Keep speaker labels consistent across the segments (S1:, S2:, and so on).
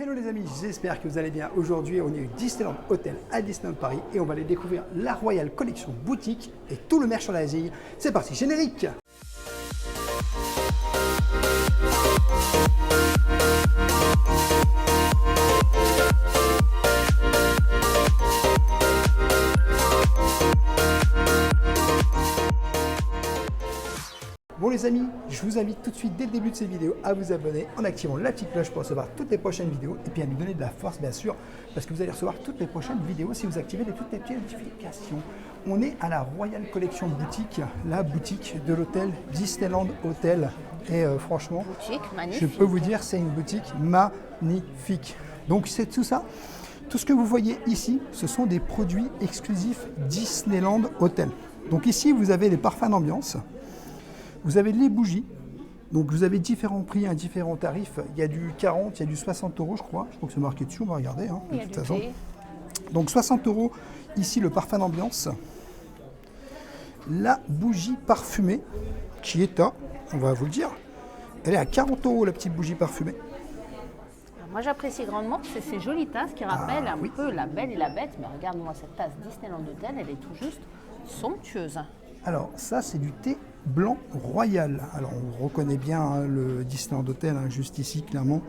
S1: Hello les amis, j'espère que vous allez bien. Aujourd'hui, on est au Disneyland Hotel à Disneyland Paris et on va aller découvrir la Royal Collection boutique et tout le merchandising. C'est parti, générique! Bon les amis, je vous invite tout de suite dès le début de cette vidéo à vous abonner en activant la petite cloche pour recevoir toutes les prochaines vidéos et puis à nous donner de la force bien sûr parce que vous allez recevoir toutes les prochaines vidéos si vous activez toutes les petites notifications. On est à la Royal Collection boutique, la boutique de l'hôtel Disneyland Hotel et franchement, je peux vous dire c'est une boutique magnifique. Donc c'est tout ça. Tout ce que vous voyez ici, ce sont des produits exclusifs Disneyland Hotel. Donc ici vous avez les parfums d'ambiance. Vous avez les bougies, donc vous avez différents prix, différents tarifs. Il y a du 40, il y a du 60 € je crois. Je crois que c'est marqué dessus, on va regarder de toute façon. Donc 60 € ici le parfum d'ambiance. La bougie parfumée qui est à, on va vous le dire, elle est à 40 € la petite bougie parfumée.
S2: Alors moi j'apprécie grandement, c'est ces jolies tasses qui rappellent un peu la Belle et la Bête. Mais regarde-moi cette tasse Disneyland Hotel, elle est tout juste somptueuse.
S1: Alors ça c'est du thé blanc royal. Alors on reconnaît bien le Disneyland Hotel, juste ici clairement.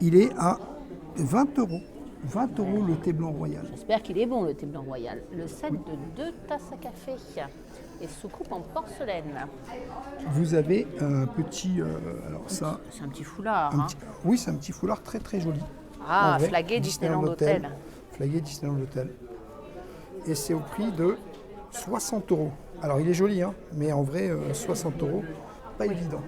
S1: Il est à 20 €. 20 € le thé blanc royal.
S2: J'espère qu'il est bon le thé blanc royal. Le set de 2 tasses à café et soucoupe en porcelaine.
S1: Vous avez un petit, alors ça...
S2: C'est un petit foulard.
S1: Oui, c'est un petit foulard très très joli.
S2: Ah, flagué Disneyland Hotel.
S1: Flagué Disneyland Hotel. Et c'est au prix de 60 €. Alors il est joli, mais en vrai, 60 €, pas évident.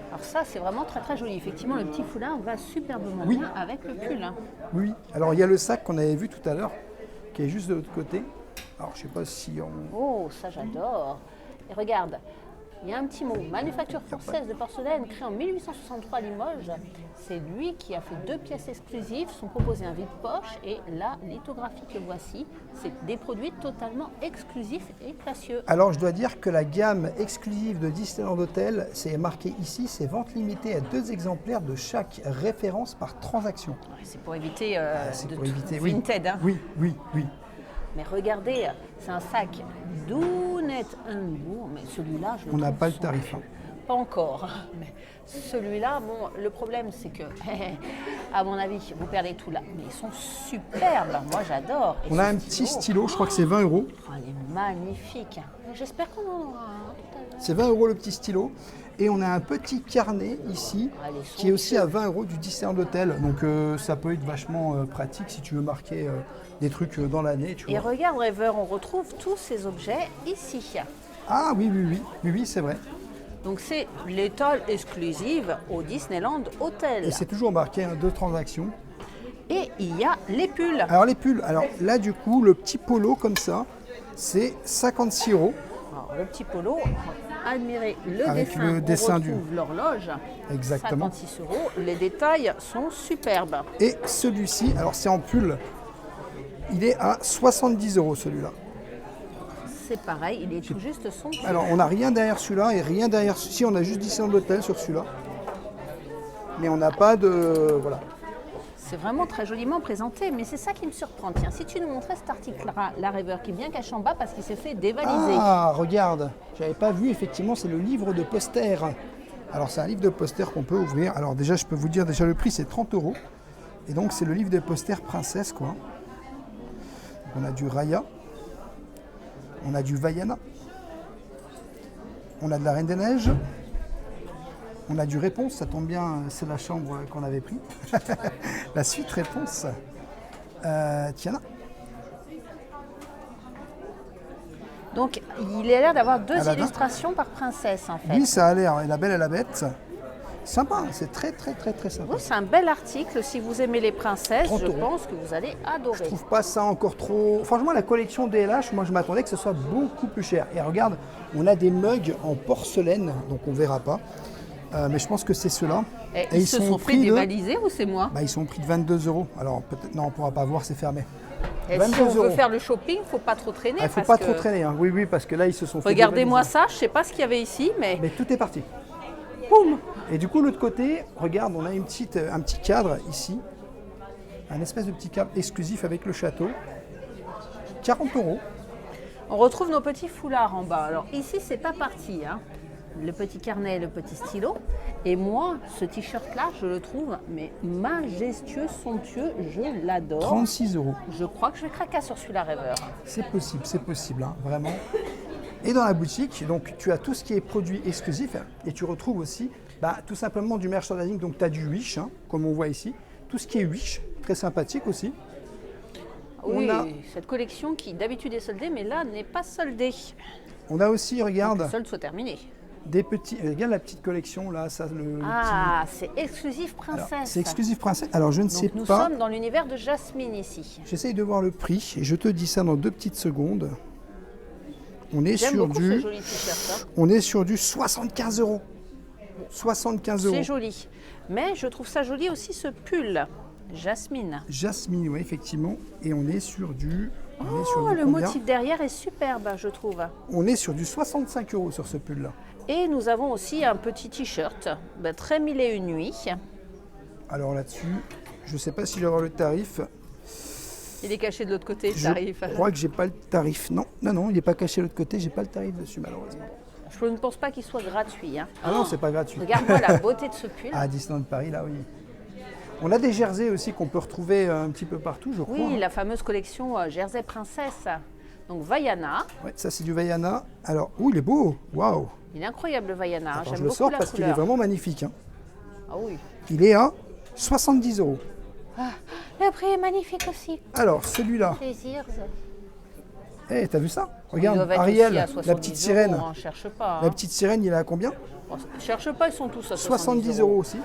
S2: Alors ça, c'est vraiment très très joli. Effectivement, le petit foulard va superbement bien avec le pull.
S1: Oui, alors il y a le sac qu'on avait vu tout à l'heure, qui est juste de l'autre côté. Alors je sais pas si on...
S2: Oh, ça j'adore. Et regarde, il y a un petit mot, manufacture française de porcelaine créée en 1863 à Limoges. C'est lui qui a fait 2 pièces exclusives, sont proposées un vide-poche et la lithographie que voici. C'est des produits totalement exclusifs et classieux.
S1: Alors je dois dire que la gamme exclusive de Disneyland Hotel, c'est marqué ici, c'est vente limitée à 2 exemplaires de chaque référence par transaction.
S2: C'est pour éviter
S1: Vinted.
S2: Oui.
S1: Oui.
S2: Mais regardez, c'est un sac Dounet Hambourg, mais celui-là, je le
S1: On n'a
S2: trouve
S1: pas le tarif.
S2: Pas encore. Mais celui-là, bon, le problème, c'est que, à mon avis, vous perdez tout là. Mais ils sont superbes. Moi, j'adore.
S1: On a un petit stylo, je crois que c'est 20 €.
S2: Oh, il est magnifique. J'espère qu'on en aura un tout à l'heure.
S1: C'est 20 € le petit stylo. Et on a un petit carnet ici, qui est aussi à 20 € du Disneyland Hotel. Donc ça peut être vachement pratique si tu veux marquer des trucs dans l'année.
S2: Et regarde, Rêveur, on retrouve tous ces objets ici.
S1: Ah oui, c'est vrai.
S2: Donc c'est l'étole exclusive au Disneyland Hotel.
S1: Et c'est toujours marqué 2 transactions.
S2: Et il y a les pulls.
S1: Alors les pulls, là du coup, le petit polo comme ça, c'est 56 €.
S2: Alors, le petit polo, admirez le
S1: avec
S2: dessin.
S1: le dessin
S2: on retrouve l'horloge.
S1: Exactement.
S2: 56 €. Les détails sont superbes.
S1: Et celui-ci, alors c'est en pull, il est à 70 € celui-là.
S2: C'est pareil, il est tout juste somptueux.
S1: Alors on n'a rien derrière celui-là et rien derrière celui-ci, on a juste Disneyland Hotel sur celui-là. Mais on n'a pas de... voilà.
S2: C'est vraiment très joliment présenté, mais c'est ça qui me surprend. Tiens, si tu nous montrais cet article-là, la Rêveur, qui est bien caché en bas parce qu'il s'est fait dévaliser.
S1: Ah, regarde, j'avais pas vu, effectivement, c'est le livre de posters. Alors c'est un livre de posters qu'on peut ouvrir. Alors déjà, je peux vous dire, déjà le prix c'est 30 €. Et donc c'est le livre de posters princesse, quoi. Donc, on a du Raya. On a du Vaiana. On a de la Reine des Neiges. On a du Réponse, ça tombe bien, c'est la chambre qu'on avait pris. La suite Réponse. Tiana.
S2: Donc il a l'air d'avoir 2 illustrations par princesse en fait.
S1: Oui, ça a l'air. Et la Belle et la Bête. Sympa, c'est très sympa.
S2: Oui, c'est un bel article. Si vous aimez les princesses, je pense que vous allez adorer.
S1: Je trouve pas ça encore trop... Franchement, la collection DLH, moi je m'attendais que ce soit beaucoup plus cher. Et regarde, on a des mugs en porcelaine, donc on verra pas. Mais je pense que c'est ceux-là.
S2: Et ils se sont fait dévaliser ou c'est moi?
S1: Ils sont au prix de 22 €. Alors peut-être, non, on pourra pas voir, c'est fermé.
S2: Et si on veut faire le shopping, il ne faut pas trop traîner.
S1: Il ne faut pas trop traîner, Oui, parce que là, ils se sont fait
S2: Regardez-moi ça, je ne sais pas ce qu'il y avait ici, mais...
S1: Mais tout est parti.
S2: Boum.
S1: Et du coup, l'autre côté, regarde, on a un petit cadre ici. Un espèce de petit cadre exclusif avec le château. 40 €.
S2: On retrouve nos petits foulards en bas. Alors ici, c'est pas parti, hein. Le petit carnet, le petit stylo. Et moi, ce t-shirt-là, je le trouve mais majestueux, somptueux. Je l'adore.
S1: 36 €.
S2: Je crois que je vais craquer sur celui-là, rêveur.
S1: C'est possible, hein, vraiment. Et dans la boutique, donc tu as tout ce qui est produit exclusif et tu retrouves aussi tout simplement du merchandising. Donc tu as du Wish, hein, comme on voit ici. Tout ce qui est Wish, très sympathique aussi.
S2: Oui, cette collection qui d'habitude est soldée, mais là n'est pas soldée.
S1: On a aussi, regarde,
S2: Le solde soit terminé.
S1: des petits. Regarde la petite collection là, ça,
S2: C'est exclusif princesse.
S1: Alors, c'est exclusif princesse. Alors je ne sais
S2: Donc, nous
S1: pas.
S2: sommes dans l'univers de Jasmine ici.
S1: J'essaye de voir le prix et je te dis ça dans 2 petites secondes. On est
S2: J'aime
S1: sur
S2: beaucoup ce joli t-shirt. Hein.
S1: on est sur du 75 €. 75 €.
S2: C'est joli. Mais je trouve ça joli aussi ce pull. Jasmine.
S1: Jasmine, oui, effectivement. Et on est sur du.
S2: Le
S1: combien
S2: motif derrière est superbe, je trouve.
S1: On est sur du 65 € sur ce pull-là.
S2: Et nous avons aussi un petit t-shirt, très mille et une nuits.
S1: Alors là-dessus, je ne sais pas si je vais avoir le tarif.
S2: Il est caché de l'autre côté, le tarif.
S1: Je crois que j'ai pas le tarif. Non, il n'est pas caché de l'autre côté. J'ai pas le tarif dessus, malheureusement.
S2: Je ne pense pas qu'il soit gratuit. Hein.
S1: Ah non, c'est pas gratuit.
S2: Regarde-moi la beauté de ce pull.
S1: À Disneyland Paris, là, oui. On a des jerseys aussi qu'on peut retrouver un petit peu partout, je crois.
S2: Oui, la fameuse collection Jersey Princesse. Donc Vaiana.
S1: Ouais, ça, c'est du Vaiana. Alors, il est beau. Waouh.
S2: Il est incroyable le Vaiana.
S1: Attends,
S2: J'aime
S1: je le
S2: beaucoup
S1: sors
S2: la
S1: parce qu'il est
S2: couleur.
S1: vraiment magnifique. Hein.
S2: Ah oui.
S1: Il est à 70 €.
S2: Le prix est magnifique aussi.
S1: Alors, celui-là.
S2: Les ears.
S1: T'as vu ça?
S2: Ils
S1: Regarde,
S2: doivent être
S1: Ariel,
S2: aussi à
S1: la
S2: 70
S1: petite sirène.
S2: €, hein, cherche pas.
S1: La
S2: Hein.
S1: petite sirène, il est à combien?
S2: Cherche pas, ils sont tous à
S1: 70 € aussi.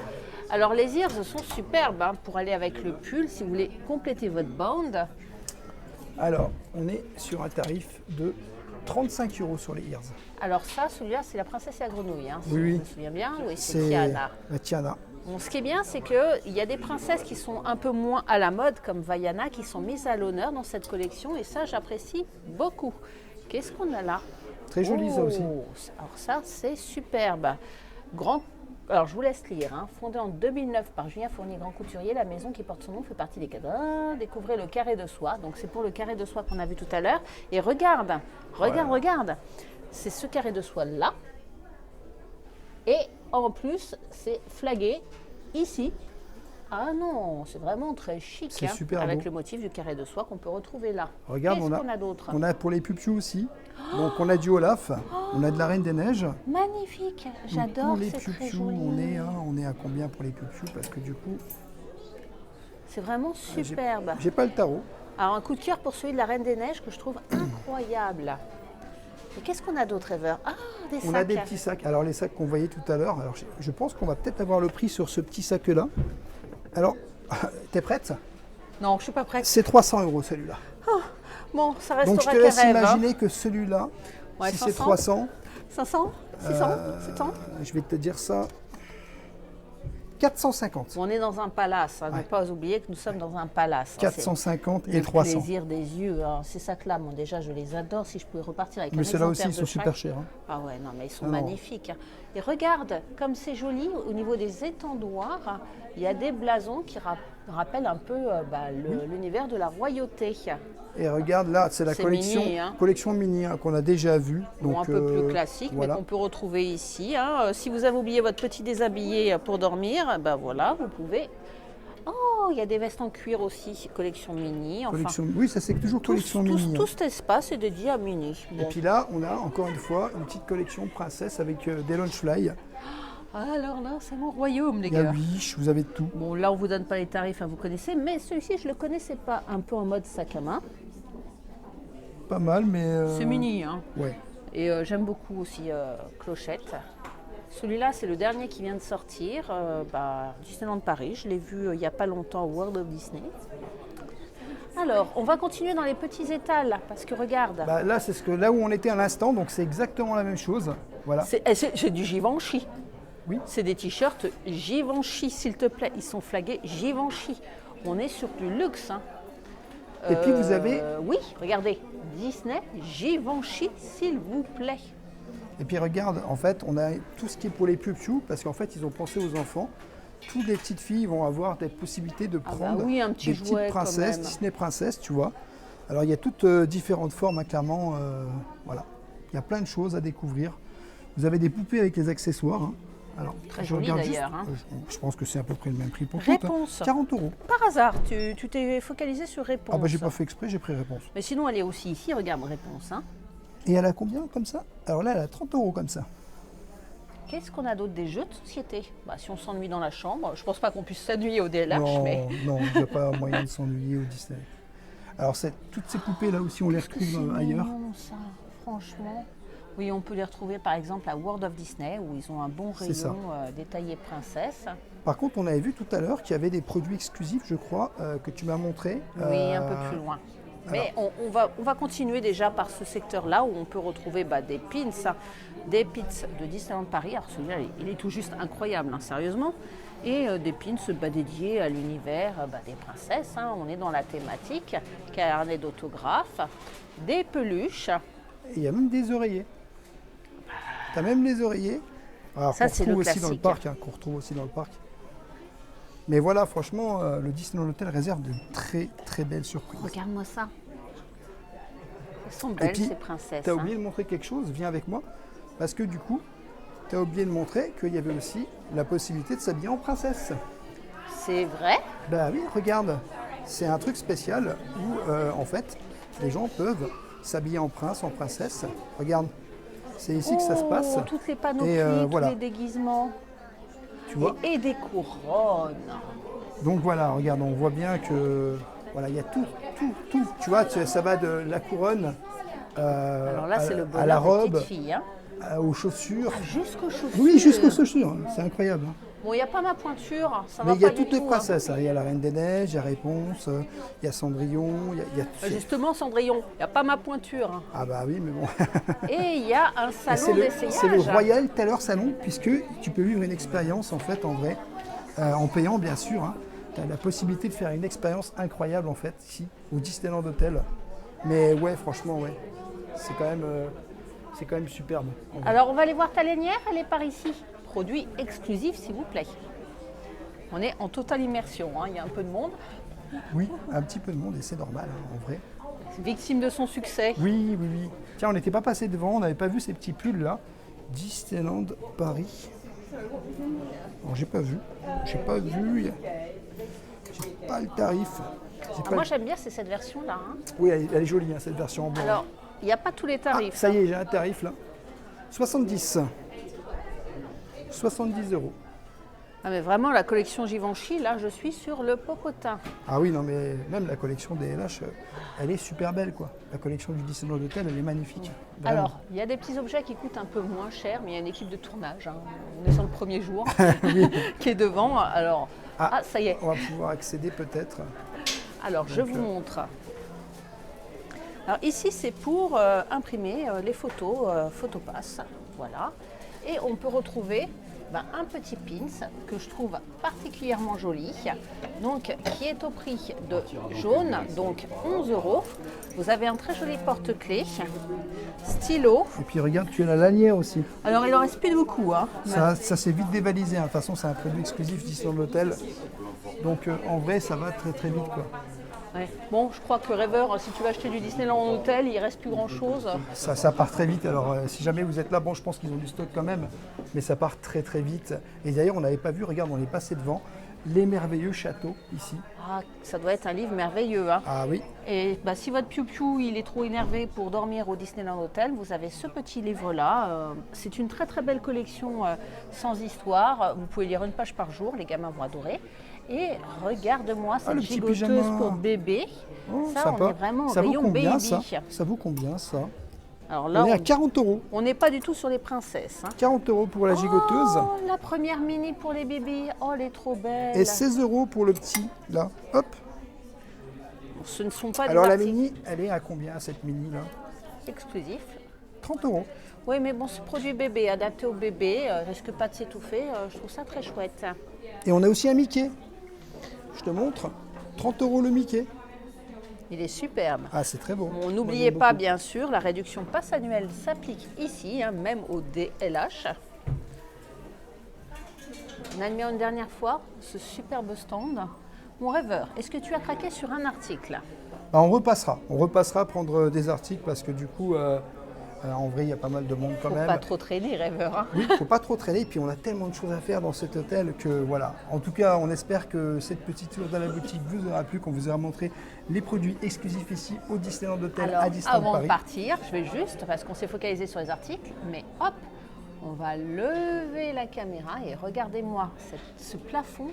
S2: Alors les ears sont superbes hein, pour aller avec le pull si vous voulez compléter votre bande.
S1: Alors, on est sur un tarif de 35 € sur les ears.
S2: Alors ça, celui-là, c'est la princesse et la grenouille. Hein, si
S1: Oui.
S2: je me souviens bien. Oui, c'est Tiana.
S1: la Tiana.
S2: Bon, ce qui est bien, c'est qu'il y a des princesses qui sont un peu moins à la mode, comme Vaiana, qui sont mises à l'honneur dans cette collection. Et ça, j'apprécie beaucoup. Qu'est-ce qu'on a là?
S1: Très joli, ça aussi.
S2: Alors ça, c'est superbe. Alors je vous laisse lire. Hein. Fondée en 2009 par Julien Fournier, grand couturier, la maison qui porte son nom fait partie des cadres. Découvrez le carré de soie. Donc c'est pour le carré de soie qu'on a vu tout à l'heure. Et regarde. C'est ce carré de soie là. Et en plus, c'est flagué ici. Ah non, c'est vraiment très chic.
S1: C'est super
S2: avec
S1: beau.
S2: le motif du carré de soie qu'on peut retrouver là.
S1: Regarde,
S2: Qu'est-ce qu'on a d'autre?
S1: On a pour les pupchous aussi. Donc on a du Olaf, on a de la Reine des Neiges.
S2: Magnifique,
S1: Donc,
S2: j'adore,
S1: pour les
S2: c'est très
S1: pupchous,
S2: joli.
S1: on est à combien pour les pupchous? Parce que du coup,
S2: C'est vraiment superbe.
S1: j'ai pas le tarot.
S2: Alors un coup de cœur pour celui de la Reine des Neiges que je trouve incroyable. Et qu'est-ce qu'on a d'autre, Ever? Ah, des sacs.
S1: On a des petits sacs. Alors les sacs qu'on voyait tout à l'heure, alors je pense qu'on va peut-être avoir le prix sur ce petit sac-là. Alors, t'es prête?
S2: Non, je suis pas prête.
S1: C'est 300 € celui-là.
S2: Bon, ça
S1: Donc je
S2: restera
S1: te
S2: qu'un
S1: laisse
S2: rêve.
S1: imaginer que celui-là,
S2: Ouais,
S1: si c'est
S2: 500.
S1: 300,
S2: 500 600 700
S1: je vais te dire ça, 450.
S2: On est dans un palace, hein, ne pas oublier que nous sommes dans un palace. Hein,
S1: 450
S2: c'est
S1: et 300.
S2: Le plaisir des yeux. Hein. Ces sacs-là, bon, déjà, je les adore. Si je pouvais repartir avec
S1: Mais
S2: un
S1: ceux-là
S2: exemplaire
S1: aussi, ils
S2: de
S1: sont super
S2: chaque.
S1: chers. Hein.
S2: Ah ouais, non, mais ils sont
S1: Ah non.
S2: magnifiques. Hein. Et regarde, comme c'est joli, au niveau des étendoirs, il y a des blasons qui rappellent un peu l'univers de la royauté.
S1: Et regarde là, c'est la
S2: C'est
S1: collection
S2: mini, hein.
S1: collection mini hein, qu'on a déjà vue.
S2: Bon, un peu plus classique,
S1: voilà.
S2: mais qu'on peut retrouver ici. Hein. Si vous avez oublié votre petit déshabillé pour dormir, ben voilà, vous pouvez. Oh, il y a des vestes en cuir aussi, collection mini. Enfin,
S1: Collection- Oui, ça c'est toujours collection mini.
S2: tout
S1: hein.
S2: cet espace est dédié à mini.
S1: Et
S2: Bon.
S1: puis là, on a encore une fois une petite collection princesse avec des Launchfly.
S2: Alors là, c'est mon royaume, les
S1: Il y a
S2: gars.
S1: Wish, vous avez tout.
S2: Bon, là, on vous donne pas les tarifs, hein, vous connaissez, mais celui-ci, je le connaissais pas, un peu en mode sac à main.
S1: Pas mal, mais.
S2: C'est mini, hein.
S1: Ouais.
S2: Et j'aime beaucoup aussi Clochette. Celui-là, c'est le dernier qui vient de sortir, Disneyland Paris. Je l'ai vu il n'y a pas longtemps au World of Disney. Alors, on va continuer dans les petits étals, parce que regarde,
S1: Bah, là, c'est là où on était à l'instant, donc c'est exactement la même chose. Voilà.
S2: c'est du Givenchy.
S1: Oui.
S2: C'est des t-shirts Givenchy, s'il te plaît. Ils sont flagués Givenchy. On est sur du luxe. Hein.
S1: Et puis vous avez.
S2: Oui, regardez. Disney, Givenchy, s'il vous plaît.
S1: Et puis regarde, en fait, on a tout ce qui est pour les piou-piou, parce qu'en fait, ils ont pensé aux enfants. Toutes les petites filles vont avoir des possibilités de prendre
S2: oui, un petit
S1: des
S2: jouet,
S1: petites
S2: quand
S1: princesses,
S2: même.
S1: Disney princesses, tu vois. Alors, il y a toutes différentes formes, hein, clairement. Voilà. Il y a plein de choses à découvrir. Vous avez des poupées avec les accessoires. Hein. Alors,
S2: Très
S1: je
S2: joli
S1: regarde
S2: d'ailleurs, hein.
S1: je pense que c'est à peu près le même prix pour
S2: Réponse.
S1: toutes. 40 €.
S2: Par hasard, tu t'es focalisé sur réponse.
S1: Ah bah j'ai pas fait exprès, j'ai pris réponse.
S2: Mais sinon, elle est aussi ici, regarde réponse. Hein.
S1: Et elle a combien comme ça? Alors là, elle a 30 € comme ça.
S2: Qu'est-ce qu'on a d'autre? Des jeux de société. Bah, si on s'ennuie dans la chambre, je pense pas qu'on puisse s'ennuyer au DLH,
S1: Non,
S2: mais.
S1: non, il n'y a pas moyen de s'ennuyer au Disney. Alors toutes ces poupées là aussi, on les
S2: Qu'est-ce que
S1: retrouve
S2: c'est
S1: ailleurs.
S2: mignon, ça, franchement. Oui, on peut les retrouver par exemple à World of Disney où ils ont un bon
S1: C'est ça.
S2: rayon détaillé princesse.
S1: Par contre, on avait vu tout à l'heure qu'il y avait des produits exclusifs, je crois, que tu m'as montré.
S2: Oui, un peu plus loin. Mais on va continuer déjà par ce secteur-là où on peut retrouver des pins, des pins de Disneyland Paris. Alors celui-là, il est tout juste incroyable, hein, sérieusement. Et des pins dédiés à l'univers des princesses. Hein. On est dans la thématique, carnet d'autographes, des peluches.
S1: Et il y a même des oreillers. Tu as même les oreillers. Alors,
S2: Ça,
S1: qu'on
S2: c'est le
S1: retrouve aussi dans le
S2: classique.
S1: parc, hein, qu'on retrouve aussi dans le parc. Mais voilà, franchement, le Disneyland Hotel réserve de très très belles surprises.
S2: Regarde-moi ça. Elles sont
S1: Et
S2: belles,
S1: puis,
S2: ces princesses.
S1: tu as
S2: hein.
S1: oublié de montrer quelque chose, viens avec moi. Parce que du coup, tu as oublié de montrer qu'il y avait aussi la possibilité de s'habiller en princesse.
S2: C'est vrai.
S1: Bah oui, regarde, c'est un truc spécial où en fait les gens peuvent s'habiller en prince, en princesse. Regarde, c'est ici que ça se passe.
S2: Toutes les panoplies,
S1: Et, voilà.
S2: tous les déguisements.
S1: Tu vois.
S2: Et des couronnes.
S1: Donc voilà, regarde, on voit bien que voilà, il y a tout. Tu vois, ça va de la couronne
S2: Alors là, c'est le
S1: à la
S2: bonheur des
S1: robe,
S2: petites filles. Hein.
S1: aux chaussures.
S2: Jusqu'aux chaussures.
S1: Oui, jusqu'aux chaussures, c'est incroyable. Hein.
S2: Bon, il n'y a pas ma pointure, ça
S1: Mais
S2: va
S1: il y a
S2: pas du
S1: toutes les
S2: tout,
S1: princesses. Hein. Il y a la Reine des Neiges, il y a Réponse, il y a Cendrillon, il y a tout.
S2: Justement, Cendrillon, il n'y a pas ma pointure. Hein.
S1: Ah bah oui, mais bon.
S2: Et il y a un
S1: C'est
S2: salon
S1: le
S2: d'essayage.
S1: Royal Taylor Salon, puisque tu peux vivre une expérience en fait en vrai, en payant bien sûr. Hein. Tu as la possibilité de faire une expérience incroyable en fait ici, au Disneyland Hotel. Mais ouais, franchement, ouais, c'est quand même superbe. en vrai.
S2: Alors, on va aller voir ta lainière, elle est par ici. Produit exclusif, s'il vous plaît. On est en totale immersion, hein. Il y a un peu de monde.
S1: Oui, un petit peu de monde et c'est normal hein, en vrai.
S2: Victime de son succès.
S1: Oui. Tiens, on n'était pas passé devant, on n'avait pas vu ces petits pulls là. Disneyland Paris. Alors, j'ai pas vu. J'ai pas le tarif. J'ai pas
S2: Moi,
S1: le-
S2: j'aime bien, c'est cette version-là. Hein.
S1: Oui, elle est jolie hein, cette version en blanc.
S2: Alors, il n'y a pas tous les
S1: Ah,
S2: tarifs.
S1: ça
S2: hein.
S1: y est, j'ai un tarif là. 70. 70 €.
S2: Ah, mais vraiment, la collection Givenchy, là, je suis sur le popotin.
S1: Ah oui, non, mais même la collection des LH, elle est super belle, quoi. La collection du Disneyland Hotel, elle est magnifique. Vraiment.
S2: Alors, il y a des petits objets qui coûtent un peu moins cher, mais il y a une équipe de tournage. Hein. On est sur le premier jour qui est devant. Alors, ça y est.
S1: On va pouvoir accéder peut-être.
S2: Alors, je vous montre. Alors, ici, c'est pour imprimer les photos, Photopass. Voilà. Et on peut retrouver un petit pins que je trouve particulièrement joli, donc qui est au prix de jaune, donc 11 €. Vous avez un très joli porte-clés, stylo.
S1: Et puis regarde, tu as la lanière aussi.
S2: Alors il en reste plus beaucoup, hein.
S1: Ça s'est vite dévalisé. hein. De toute façon, c'est un produit exclusif Disneyland Hotel. Donc en vrai, ça va très très vite, quoi.
S2: Ouais. Bon, je crois que rêveur, si tu vas acheter du Disneyland Hotel, il reste plus grand chose.
S1: Ça part très vite. Alors, si jamais vous êtes là, bon, je pense qu'ils ont du stock quand même, mais ça part très très vite. Et d'ailleurs, on n'avait pas vu, regarde, on est passé devant, les merveilleux châteaux ici.
S2: Ah, ça doit être un livre merveilleux, hein.
S1: Ah oui,
S2: Et si votre piou-piou il est trop énervé pour dormir au Disneyland Hotel, vous avez ce petit livre-là. C'est une très très belle collection sans histoire. Vous pouvez lire une page par jour, les gamins vont adorer. Et regarde-moi cette
S1: le petit
S2: gigoteuse
S1: pyjama.
S2: pour bébé.
S1: Oh,
S2: Ça,
S1: sympa.
S2: on est vraiment au
S1: Ça vaut
S2: rayon
S1: combien
S2: baby.
S1: ça vaut combien ça
S2: Alors là,
S1: On est à 40 €.
S2: on n'est pas du tout sur les princesses. Hein.
S1: 40 € pour la gigoteuse
S2: Oh, la première mini pour les bébés. Oh, elle est trop belle.
S1: et 16 € pour le petit, là. Hop.
S2: Ce ne sont pas
S1: Alors
S2: des
S1: la
S2: articles
S1: mini, elle est à combien cette mini là
S2: exclusifs.
S1: 30 €.
S2: Oui, mais bon, ce produit bébé, adapté au bébé, risque pas de s'étouffer. Je trouve ça très chouette.
S1: Et on a aussi un Mickey. Je te montre. 30 € le Mickey.
S2: Il est superbe.
S1: Ah, c'est très beau.
S2: Bon,
S1: Moi,
S2: n'oubliez
S1: j'aime
S2: pas,
S1: beaucoup.
S2: bien sûr, la réduction passe annuelle s'applique ici, hein, même au DLH. On admire une dernière fois ce superbe stand. Mon rêveur, est-ce que tu as craqué sur un article?
S1: Bah, on repassera prendre des articles parce que du coup, en vrai, il y a pas mal de monde quand
S2: Faut
S1: même.
S2: pas trop traîner, rêveur. Hein.
S1: Oui, il ne faut pas trop traîner, puis on a tellement de choses à faire dans cet hôtel que voilà. En tout cas, on espère que cette petite tour dans la boutique vous aura plu, qu'on vous aura montré les produits exclusifs ici au Disneyland Hotel
S2: Alors,
S1: à Disneyland
S2: avant
S1: Paris.
S2: de partir, je vais juste, parce qu'on s'est focalisé sur les articles, mais hop, on va lever la caméra et regardez-moi ce plafond.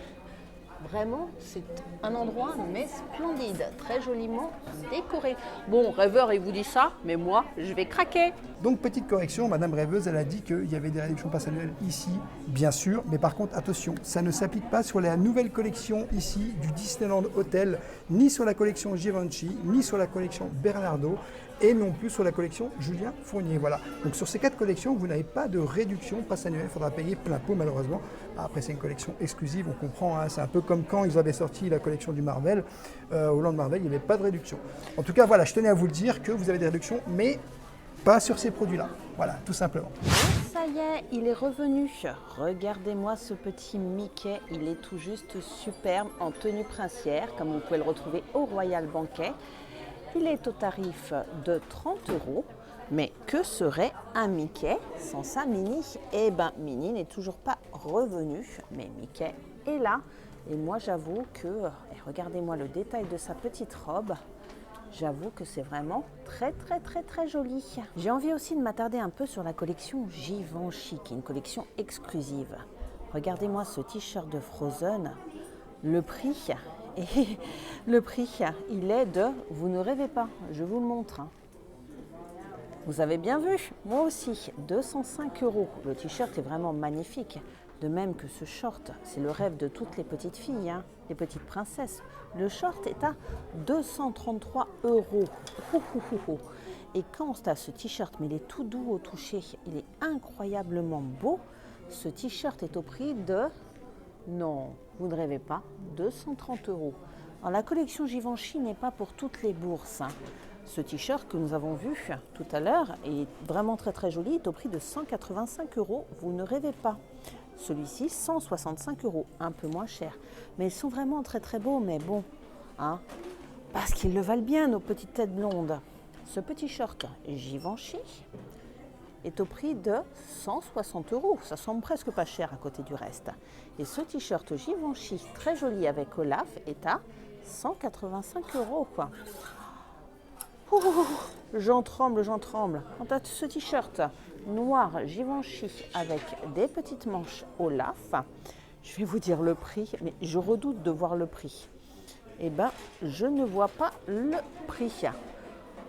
S2: Vraiment, c'est un endroit mais splendide, très joliment décoré. Bon, rêveur, il vous dit ça, mais moi, je vais craquer.
S1: Donc, petite correction, Madame Rêveuse, elle a dit qu'il y avait des réductions pass annuelles ici, bien sûr, mais par contre, attention, ça ne s'applique pas sur la nouvelle collection ici du Disneyland Hotel, ni sur la collection Givenchy, ni sur la collection Bernardo, et non plus sur la collection Julien Fournier. Voilà. Donc sur ces 4 collections, vous n'avez pas de réduction pass annuelle, il faudra payer plein pot malheureusement. Après, c'est une collection exclusive, on comprend, hein, c'est un peu comme quand ils avaient sorti la collection du Marvel. Au Land Marvel, il n'y avait pas de réduction. En tout cas, voilà, je tenais à vous le dire que vous avez des réductions, mais pas sur ces produits-là. Voilà, tout simplement.
S3: Ça y est, il est revenu. Regardez-moi ce petit Mickey, il est tout juste superbe en tenue princière, comme vous pouvez le retrouver au Royal Banquet. Il est au tarif de 30 €. Mais que serait un Mickey sans sa Minnie? Eh bien, Minnie n'est toujours pas revenue, mais Mickey est là. Et moi, j'avoue que, et regardez-moi le détail de sa petite robe, j'avoue que c'est vraiment très très très très joli. J'ai envie aussi de m'attarder un peu sur la collection Givenchy, qui est une collection exclusive. Regardez-moi ce t-shirt de Frozen, le prix, et le prix, il est de, vous ne rêvez pas, je vous le montre. Vous avez bien vu, moi aussi, 205 €. Le t-shirt est vraiment magnifique. De même que ce short, c'est le rêve de toutes les petites filles, hein, les petites princesses. Le short est à 233 €. Et quand on a ce t-shirt, mais il est tout doux au toucher, il est incroyablement beau, ce t-shirt est au prix de, non, vous ne rêvez pas, 230 €. Alors la collection Givenchy n'est pas pour toutes les bourses. Hein. Ce t-shirt que nous avons vu tout à l'heure est vraiment très très joli, est au prix de 185 €. Vous ne rêvez pas. Celui-ci, 165 €, un peu moins cher. Mais ils sont vraiment très très beaux, mais bon, hein, parce qu'ils le valent bien, nos petites têtes blondes. Ce petit short Givenchy est au prix de 160 €. Ça semble presque pas cher à côté du reste. Et ce t-shirt Givenchy, très joli avec Olaf, est à 185 €. Quoi. J'en tremble, j'en tremble. Quant à ce t-shirt noir Givenchy avec des petites manches Olaf, je vais vous dire le prix, mais je redoute de voir le prix. Eh bien, je ne vois pas le prix.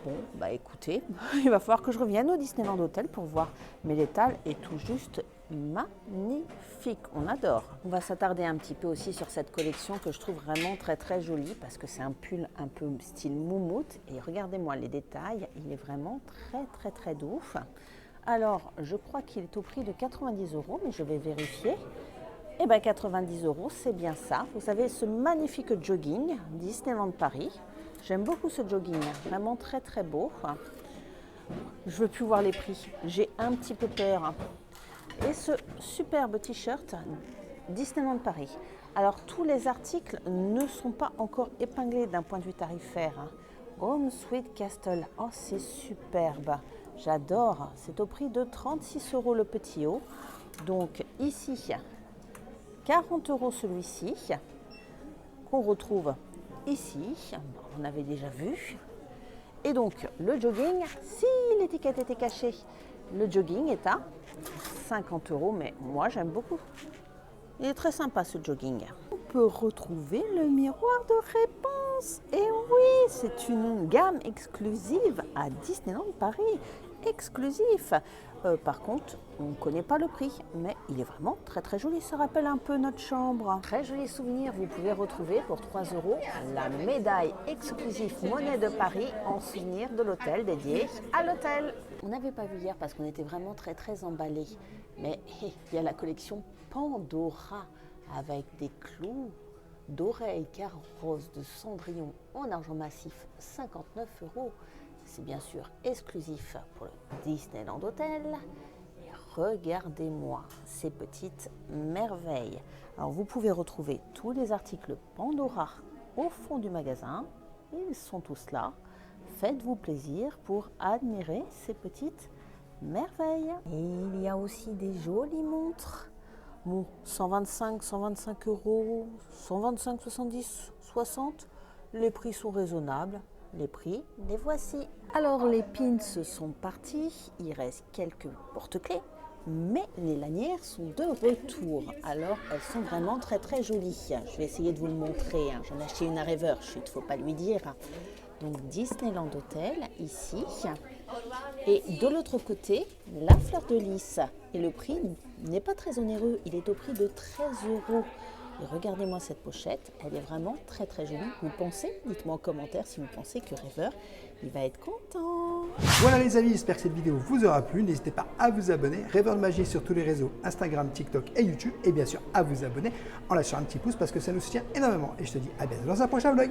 S3: Bon, bah écoutez, il va falloir que je revienne au Disneyland Hotel pour voir. Mais l'étal est tout juste magnifique, on adore. On va s'attarder un petit peu aussi sur cette collection que je trouve vraiment très très jolie parce que c'est un pull un peu style moumoute. Et regardez-moi les détails, il est vraiment très très très doux. Alors, je crois qu'il est au prix de 90 €, mais je vais vérifier. Eh bien, 90 €, c'est bien ça. Vous avez ce magnifique jogging Disneyland Paris. J'aime beaucoup ce jogging, vraiment très très beau. Je ne veux plus voir les prix, j'ai un petit peu peur. Et ce superbe t-shirt Disneyland Paris. Alors tous les articles ne sont pas encore épinglés d'un point de vue tarifaire. Home Sweet Castle, oh c'est superbe, j'adore. C'est au prix de 36 € le petit haut. Donc ici, 40 € celui-ci, qu'on retrouve ici, on avait déjà vu. Et donc le jogging, si l'étiquette était cachée, le jogging est à 50 €, mais moi j'aime beaucoup. Il est très sympa ce jogging. On peut retrouver le miroir de réponse. Et oui, c'est une gamme exclusive à Disneyland Paris. Exclusif. Par contre, on ne connaît pas le prix, mais il est vraiment très très joli. Ça rappelle un peu notre chambre. Très joli souvenir. Vous pouvez retrouver pour 3 € la médaille exclusive Monnaie de Paris en souvenir de l'hôtel dédié à l'hôtel. On n'avait pas vu hier parce qu'on était vraiment très très emballés. Mais il y a la collection Pandora avec des clous
S2: d'oreilles carrosse de Cendrillon en argent massif, 59 €. C'est bien sûr exclusif pour le Disneyland Hotel. Et regardez-moi ces petites merveilles. Alors vous pouvez retrouver tous les articles Pandora au fond du magasin. Ils sont tous là. Faites-vous plaisir pour admirer ces petites merveilles. Et il y a aussi des jolies montres. Bon, 125 €, 125, 70, 60. Les prix sont raisonnables. Les prix, les voici. Alors les pins sont partis. Il reste quelques porte-clés. Mais les lanières sont de retour. Alors elles sont vraiment très très jolies. Je vais essayer de vous le montrer. J'en ai acheté une à Rêveur. Chut, faut pas lui dire. Donc Disneyland Hotel ici. Et de l'autre côté, la fleur de lys. Et le prix n'est pas très onéreux. Il est au prix de 13 €. Et regardez-moi cette pochette, elle est vraiment très très jolie. Vous pensez, dites-moi en commentaire si vous pensez que Rêveur, il va être content.
S1: Voilà les amis, j'espère que cette vidéo vous aura plu. N'hésitez pas à vous abonner. Rêveur de magie sur tous les réseaux, Instagram, TikTok et YouTube. Et bien sûr à vous abonner en lâchant un petit pouce parce que ça nous soutient énormément. Et je te dis à bientôt dans un prochain vlog.